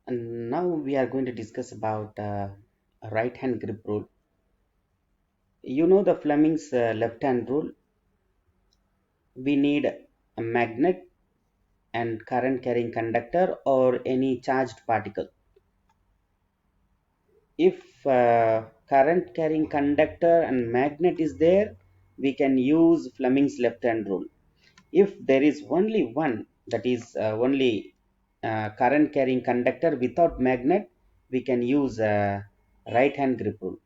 And now we are going to discuss about right hand grip rule. You know the Fleming's left hand rule. We need a magnet and current carrying conductor or any charged particle. If current carrying conductor and magnet is there, we can use Fleming's left hand rule. If there is only one, that is only current carrying conductor without magnet, we can use right hand grip rule.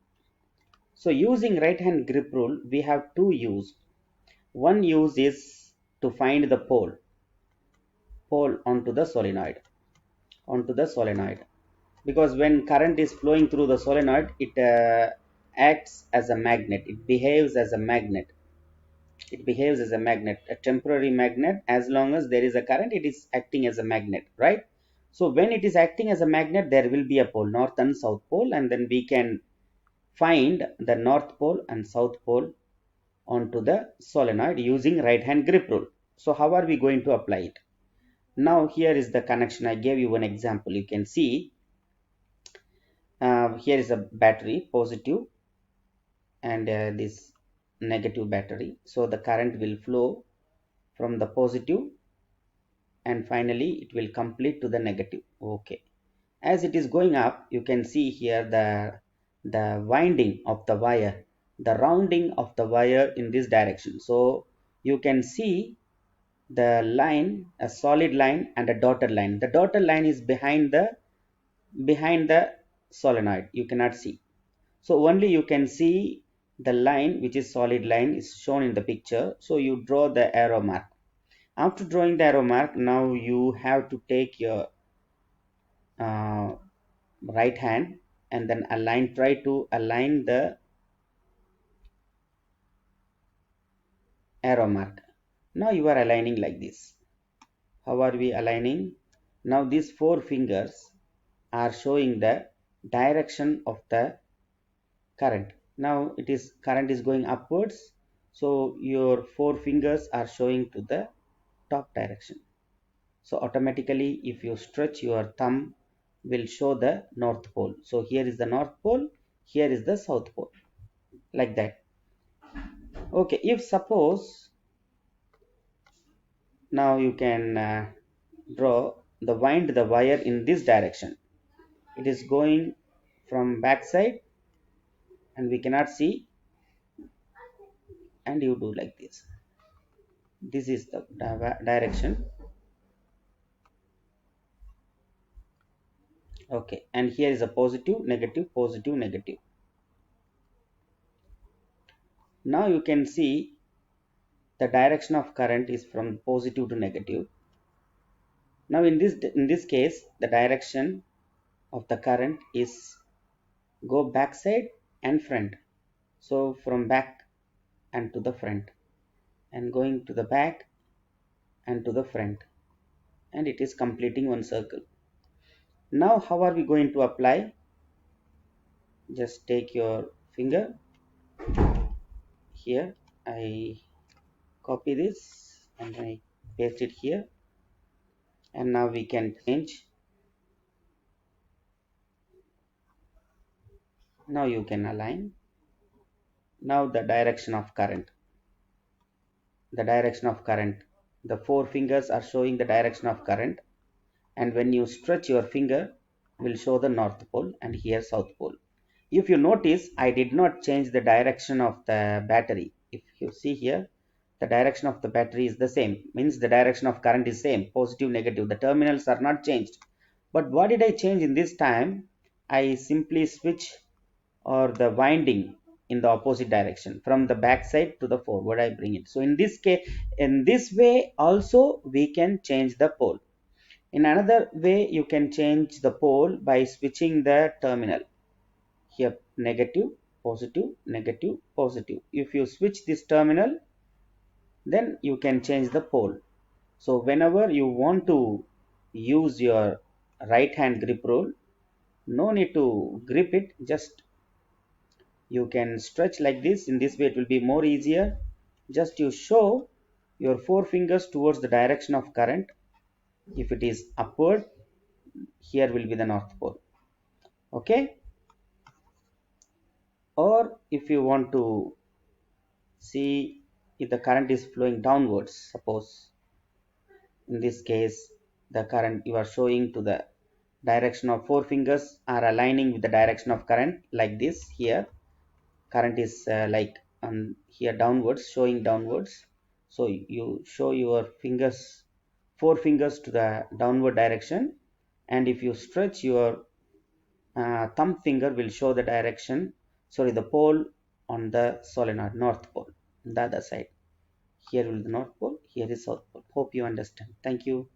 So using right hand grip rule, we have two use. One use is to find the pole onto the solenoid. Because when current is flowing through the solenoid, it acts as a magnet. It behaves as a magnet. It behaves as a magnet, a temporary magnet. As long as there is a current, it is acting as a magnet, right? So when it is acting as a magnet, there will be a pole, north and south pole, and then we can find the north pole and south pole onto the solenoid using right hand grip rule. So how are we going to apply it? Now here is the connection. I gave you one example. You can see here is a battery, positive, and this negative battery. So the current will flow from the positive and finally it will complete to the negative. Okay. As it is going up, you can see here the winding of the wire, the rounding of the wire in this direction. So you can see the line, a solid line and a dotted line. The dotted line is behind the solenoid. You cannot see. So only you can see the line, which is solid line, is shown in the picture. So you draw the arrow mark. After drawing the arrow mark, now you have to take your uh, right hand and then try to align the arrow mark. Now you are aligning like this. How are we aligning? Now these four fingers are showing the direction of the current. Now it is current is going upwards, so your four fingers are showing to the top direction. So automatically if you stretch, your thumb will show the north pole. So here is the north pole, here is the south pole, like that. Okay, if suppose now you can draw the wind the wire in this direction. It is going from back side and we cannot see, and you do like this. This is the direction. Okay, and here is a positive, negative, positive, negative. Now you can see the direction of current is from positive to negative. Now in this case, the direction of the current is go back side and front. So from back and to the front, and going to the back and to the front, and it is completing one circle. Now how are we going to apply? Just take your finger here. I copy this and I paste it here, and now we can change. Now you can align. Now the direction of current, the four fingers are showing the direction of current, and when you stretch your finger will show the north pole and here south pole. If you notice, I did not change the direction of the battery. If you see here, the direction of the battery is the same, means the direction of current is same, positive, negative. The terminals are not changed. But what did I change in this time? I simply switch or the winding in the opposite direction from the back side to the forward. I bring it. So in this case, in this way also we can change the pole. In another way, you can change the pole by switching the terminal. Here negative, positive, negative, positive. If you switch this terminal, then you can change the pole. So whenever you want to use your right hand grip rule, no need to grip it, just you can stretch like this. In this way it will be more easier. Just you show your four fingers towards the direction of current. If it is upward, here will be the North Pole. Okay, or if you want to see if the current is flowing downwards, suppose in this case the current you are showing to the direction of four fingers are aligning with the direction of current, like this. Here current is like here downwards, showing downwards. So you show your fingers, four fingers to the downward direction, and if you stretch your thumb finger will show the direction, sorry, the pole on the solenoid, North Pole. On the other side, here will be the North Pole, here is South Pole. Hope you understand. Thank you.